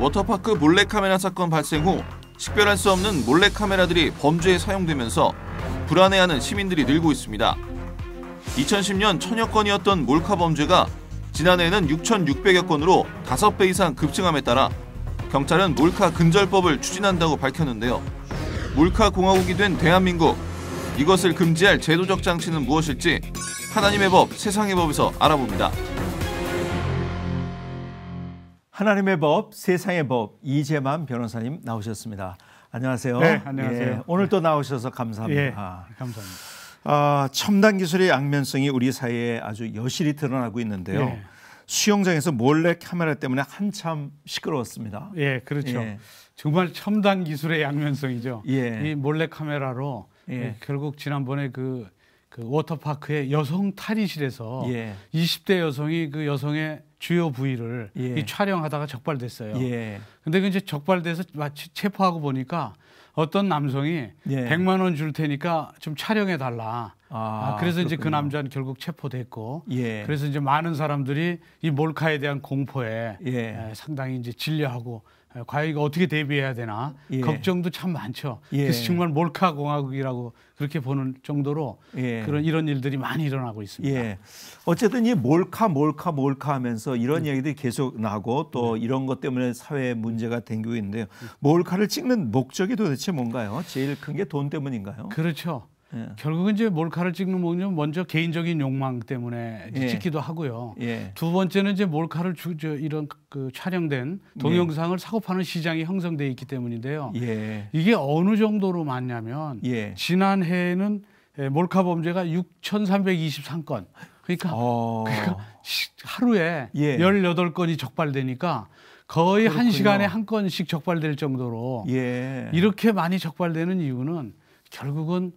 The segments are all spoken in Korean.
워터파크 몰래카메라 사건 발생 후 식별할 수 없는 몰래카메라들이 범죄에 사용되면서 불안해하는 시민들이 늘고 있습니다. 2010년 1000여 건이었던 몰카 범죄가 지난해에는 6,600여 건으로 5배 이상 급증함에 따라 경찰은 몰카 근절법을 추진한다고 밝혔는데요. 몰카 공화국이 된 대한민국, 이것을 금지할 제도적 장치는 무엇일지 하나님의 법, 세상의 법에서 알아봅니다. 하나님의 법, 세상의 법, 이재만 변호사님 나오셨습니다. 안녕하세요. 네, 안녕하세요. 예, 오늘 또 나오셔서 감사합니다. 예, 감사합니다. 첨단 기술의 양면성이 우리 사회에 아주 여실히 드러나고 있는데요. 예. 수영장에서 몰래 카메라 때문에 한참 시끄러웠습니다. 예, 그렇죠. 예. 정말 첨단 기술의 양면성이죠. 예. 이 몰래 카메라로 예. 결국 지난번에 그 워터파크의 여성 탈의실에서 예. 20대 여성이 그 여성의 주요 부위를 예. 이 촬영하다가 적발됐어요. 예. 근데 그 이제 적발돼서 마치 체포하고 보니까 어떤 남성이 예. 100만 원 줄 테니까 좀 촬영해 달라. 그래서 이제 그 그렇군요. 남자는 결국 체포됐고, 예. 그래서 이제 많은 사람들이 이 몰카에 대한 공포에 예. 상당히 이제 질려하고 과연 이거 어떻게 대비해야 되나 예. 걱정도 참 많죠. 예. 그래서 정말 몰카 공화국이라고 그렇게 보는 정도로 예. 이런 일들이 많이 일어나고 있습니다. 예. 어쨌든 이 몰카 하면서 이런 얘기들이 계속 나고 또 이런 것 때문에 사회에 문제가 생기고 있는데요. 몰카를 찍는 목적이 도대체 뭔가요? 제일 큰 게 돈 때문인가요? 그렇죠. 예. 결국은 이제 몰카를 찍는 목적은 먼저 개인적인 욕망 때문에 예. 찍기도 하고요. 예. 두 번째는 이제 몰카를 이런 촬영된 동영상을 사고 파는 시장이 형성돼 있기 때문인데요. 예. 이게 어느 정도로 많냐면 예. 지난해에는 몰카 범죄가 6,323건. 그러니까 하루에 예. 18건이 적발되니까 거의 그렇군요. 한 시간에 한 건씩 적발될 정도로 예. 이렇게 많이 적발되는 이유는 결국은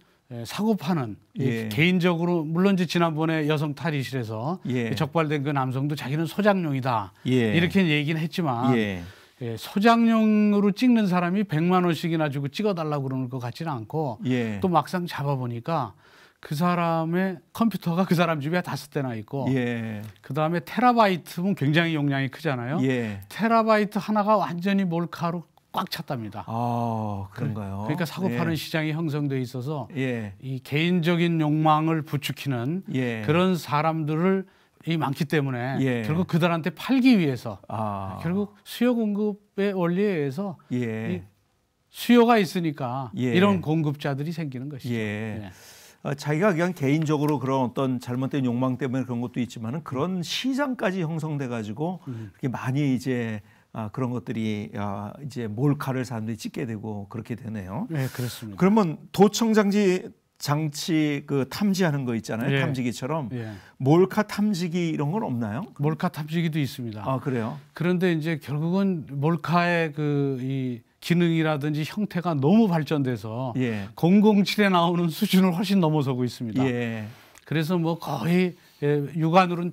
사고 파는 예. 개인적으로 물론 이제 지난번에 여성 탈의실에서 예. 적발된 그 남성도 자기는 소장용이다 예. 이렇게 얘기는 했지만 예. 소장용으로 찍는 사람이 100만 원씩이나 주고 찍어달라고 그러는 것 같지는 않고 예. 또 막상 잡아보니까 그 사람의 컴퓨터가 그 사람 집에 5대나 있고 예. 그다음에 테라바이트면 굉장히 용량이 크잖아요. 예. 테라바이트 하나가 완전히 몰카로 꽉 찼답니다. 그런가요? 그러니까 사고 파는 예. 시장이 형성돼 있어서 예. 이 개인적인 욕망을 부추기는 예. 그런 사람들을 이 많기 때문에 예. 결국 그들한테 팔기 위해서 결국 수요 공급의 원리에 의해서 예. 이 수요가 있으니까 예. 이런 공급자들이 생기는 것이죠. 예. 자기가 그냥 개인적으로 그런 어떤 잘못된 욕망 때문에 그런 것도 있지만은 그런 시장까지 형성돼 가지고 그렇게 많이 이제 그런 것들이 이제 몰카를 사람들이 찍게 되고 그렇게 되네요. 네, 그렇습니다. 그러면 장치 그 탐지하는 거 있잖아요. 예. 탐지기처럼 예. 몰카 탐지기 이런 건 없나요? 몰카 탐지기도 있습니다. 그래요? 그런데 이제 결국은 몰카의 이 기능이라든지 형태가 너무 발전돼서 예. 007에 나오는 수준을 훨씬 넘어서고 있습니다. 예. 그래서 뭐 거의 육안으로는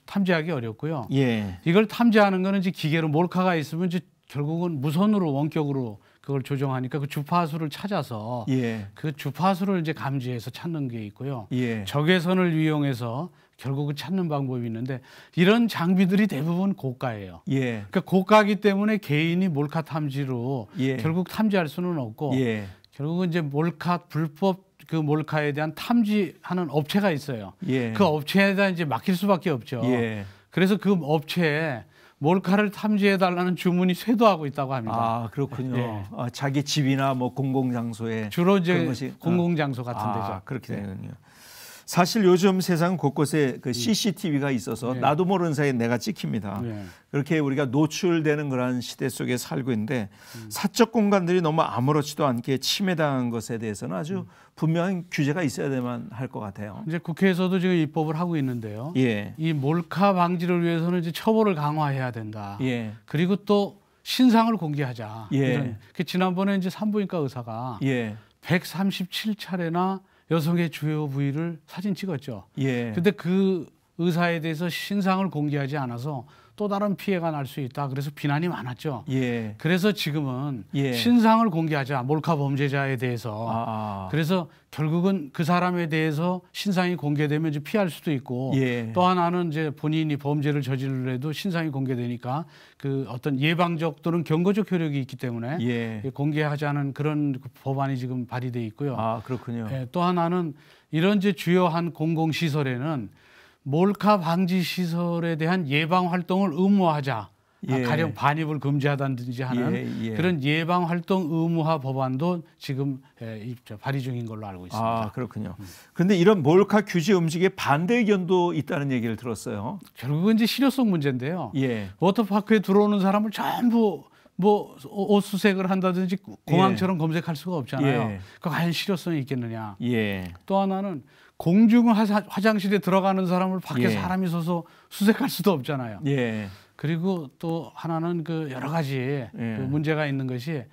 탐지하기 어렵고요. 예. 이걸 탐지하는 거는 이제 기계로 몰카가 있으면 이제 결국은 무선으로 원격으로 그걸 조정하니까 그 주파수를 찾아서 예. 그 주파수를 이제 감지해서 찾는 게 있고요. 예. 적외선을 이용해서 결국은 찾는 방법이 있는데 이런 장비들이 대부분 고가예요. 예. 그러니까 고가기 때문에 개인이 몰카 탐지로 예. 결국 탐지할 수는 없고 예. 결국은 이제 불법 그 몰카에 대한 탐지하는 업체가 있어요. 예. 그 업체에다 이제 맡길 수밖에 없죠. 예. 그래서 그 업체에 몰카를 탐지해 달라는 주문이 쇄도하고 있다고 합니다. 그렇군요. 예. 자기 집이나 뭐 공공장소에 주로 이제 그런 것이, 공공장소 같은 데죠. 그렇게 되군요. 사실 요즘 세상 곳곳에 그 CCTV가 있어서 네. 나도 모르는 사이에 내가 찍힙니다. 네. 그렇게 우리가 노출되는 그런 시대 속에 살고 있는데 사적 공간들이 너무 아무렇지도 않게 침해당한 것에 대해서는 아주 분명한 규제가 있어야 되만 할 것 같아요. 이제 국회에서도 지금 입법을 하고 있는데요. 예. 이 몰카 방지를 위해서는 이제 처벌을 강화해야 된다. 예. 그리고 또 신상을 공개하자. 예. 지난번에 이제 산부인과 의사가 예. 137차례나 여성의 주요 부위를 사진 찍었죠. 예. 근데 그 의사에 대해서 신상을 공개하지 않아서 또 다른 피해가 날 수 있다. 그래서 비난이 많았죠. 예. 그래서 지금은 예. 신상을 공개하자. 몰카 범죄자에 대해서. 그래서 결국은 그 사람에 대해서 신상이 공개되면 이제 피할 수도 있고 예. 또 하나는 이제 본인이 범죄를 저지르려도 신상이 공개되니까 그 어떤 예방적 또는 경고적 효력이 있기 때문에 예. 공개하자는 그런 법안이 지금 발의돼 있고요. 아, 그렇군요. 예, 또 하나는 이런 이제 주요한 공공시설에는 몰카 방지 시설에 대한 예방 활동을 의무화하자. 예. 가령 반입을 금지하다든지 하는 예. 그런 예방 활동 의무화 법안도 지금 발의 중인 걸로 알고 있습니다. 아, 그렇군요. 그런데 이런 몰카 규제 움직임에 반대 의견도 있다는 얘기를 들었어요. 결국은 이제 실효성 문제인데요. 예. 워터파크에 들어오는 사람을 전부 뭐 옷 수색을 한다든지 공항처럼 검색할 수가 없잖아요. 예. 그 과연 실효성이 있겠느냐. 예. 또 하나는 공중 화장실에 들어가는 사람을 밖에 예. 사람이 서서 수색할 수도 없잖아요. 예. 그리고 또 하나는 그 여러 가지 그 문제가 있는 것이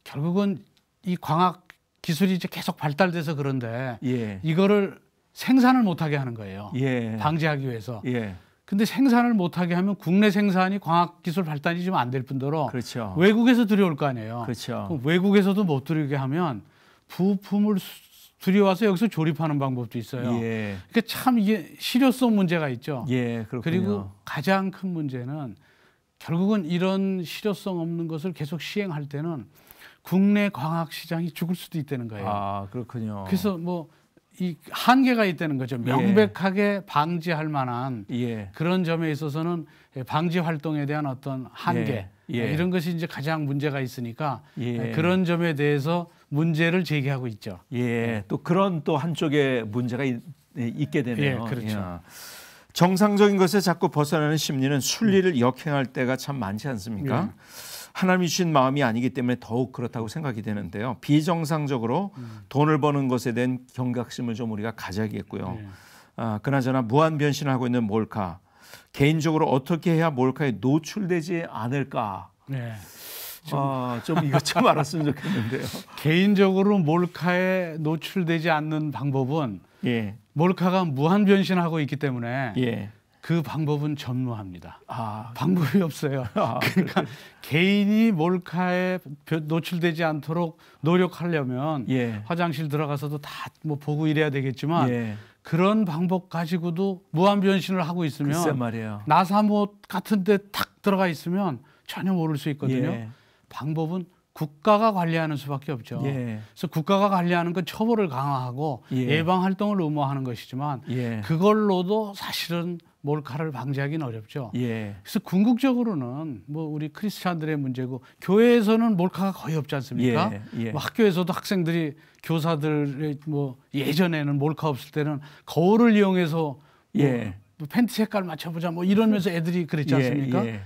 결국은 이 광학 기술이 이제 계속 발달돼서 그런데 예. 이거를 생산을 못하게 하는 거예요. 예. 방지하기 위해서. 예. 근데 생산을 못하게 하면 국내 생산이 광학기술 발달이 좀 안 될 뿐더러 그렇죠. 외국에서 들여올 거 아니에요. 그렇죠. 그럼 외국에서도 못 들여오게 하면 부품을 들여와서 여기서 조립하는 방법도 있어요. 예. 그러니까 참 이게 실효성 문제가 있죠. 예, 그렇군요. 그리고 가장 큰 문제는 결국은 이런 실효성 없는 것을 계속 시행할 때는 국내 광학 시장이 죽을 수도 있다는 거예요. 아, 그렇군요. 그래서 뭐 이 한계가 있다는 거죠. 명백하게 방지할 만한 예. 그런 점에 있어서는 방지 활동에 대한 어떤 한계 예. 이런 것이 이제 가장 문제가 있으니까 예. 그런 점에 대해서 문제를 제기하고 있죠. 예, 또 그런 또 한쪽에 문제가 있게 되네요. 예, 그렇죠. 예. 정상적인 것에 자꾸 벗어나는 심리는 순리를 역행할 때가 참 많지 않습니까? 하나님이 주신 마음이 아니기 때문에 더욱 그렇다고 생각이 되는데요. 비정상적으로 돈을 버는 것에 대한 경각심을 좀 우리가 가져야겠고요. 그나저나 무한 변신을 하고 있는 몰카, 개인적으로 어떻게 해야 몰카에 노출되지 않을까? 네. 좀 이것 좀 알았으면 좋겠는데요. 개인적으로 몰카에 노출되지 않는 방법은 예. 몰카가 무한 변신하고 있기 때문에 예. 그 방법은 전무합니다. 아, 방법이 없어요. 그러니까 개인이 몰카에 노출되지 않도록 노력하려면 예. 화장실 들어가서도 다 뭐 보고 이래야 되겠지만 예. 그런 방법 가지고도 무한 변신을 하고 글쎄 있으면 말이에요. 나사못 같은 데 탁 들어가 있으면 전혀 모를 수 있거든요. 예. 방법은 국가가 관리하는 수밖에 없죠. 예. 그래서 국가가 관리하는 건 처벌을 강화하고 예. 예방 활동을 의무화하는 것이지만 예. 그걸로도 사실은 몰카를 방지하기는 어렵죠. 예. 그래서 궁극적으로는 뭐 우리 크리스찬들의 문제고 교회에서는 몰카가 거의 없지 않습니까? 예. 예. 뭐 학교에서도 학생들이 교사들의 뭐 예전에는 몰카 없을 때는 거울을 이용해서 예. 뭐 팬티 색깔 맞춰보자 뭐 이러면서 애들이 그랬지 않습니까? 예.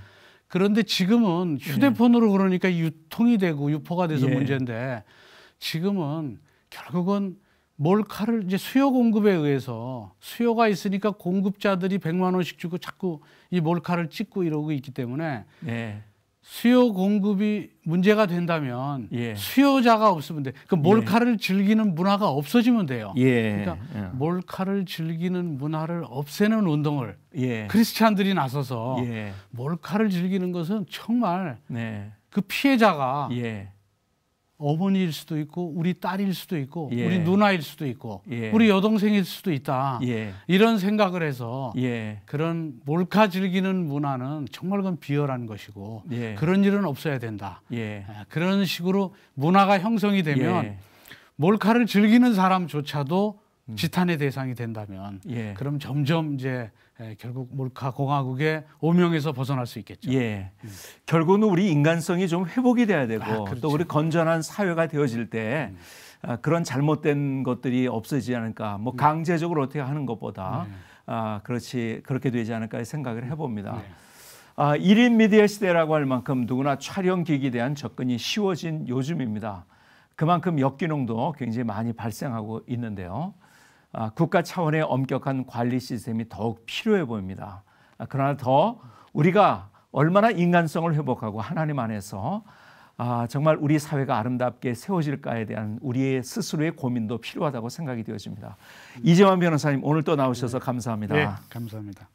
그런데 지금은 휴대폰으로 그러니까 유통이 되고 유포가 돼서 예. 문제인데 지금은 결국은 몰카를 이제 수요 공급에 의해서 수요가 있으니까 공급자들이 100만 원씩 주고 자꾸 이 몰카를 찍고 이러고 있기 때문에 예. 수요 공급이 문제가 된다면 예. 수요자가 없으면 돼. 그 몰카를 즐기는 문화가 없어지면 돼요. 예. 그러니까 예. 몰카를 즐기는 문화를 없애는 운동을 예. 크리스찬들이 나서서 예. 몰카를 즐기는 것은 정말 네. 그 피해자가 예. 어머니일 수도 있고 우리 딸일 수도 있고 예. 우리 누나일 수도 있고 예. 우리 여동생일 수도 있다. 예. 이런 생각을 해서 예. 그런 몰카 즐기는 문화는 정말 그건 비열한 것이고 예. 그런 일은 없어야 된다. 예. 그런 식으로 문화가 형성이 되면 예. 몰카를 즐기는 사람조차도 지탄의 대상이 된다면 예. 그럼 점점 이제 결국 몰카 공화국의 오명에서 벗어날 수 있겠죠. 예. 결국은 우리 인간성이 좀 회복이 돼야 되고 그렇죠. 또 우리 건전한 사회가 되어질 때 그런 잘못된 것들이 없어지지 않을까. 뭐 강제적으로 어떻게 하는 것보다 그렇게 되지 않을까 생각을 해봅니다. 1인 미디어 시대라고 할 만큼 누구나 촬영 기기에 대한 접근이 쉬워진 요즘입니다. 그만큼 역기능도 굉장히 많이 발생하고 있는데요. 국가 차원의 엄격한 관리 시스템이 더욱 필요해 보입니다. 그러나 더 우리가 얼마나 인간성을 회복하고 하나님 안에서 정말 우리 사회가 아름답게 세워질까에 대한 우리의 스스로의 고민도 필요하다고 생각이 되어집니다. 이재환 변호사님 오늘 또 나오셔서 감사합니다. 네, 감사합니다.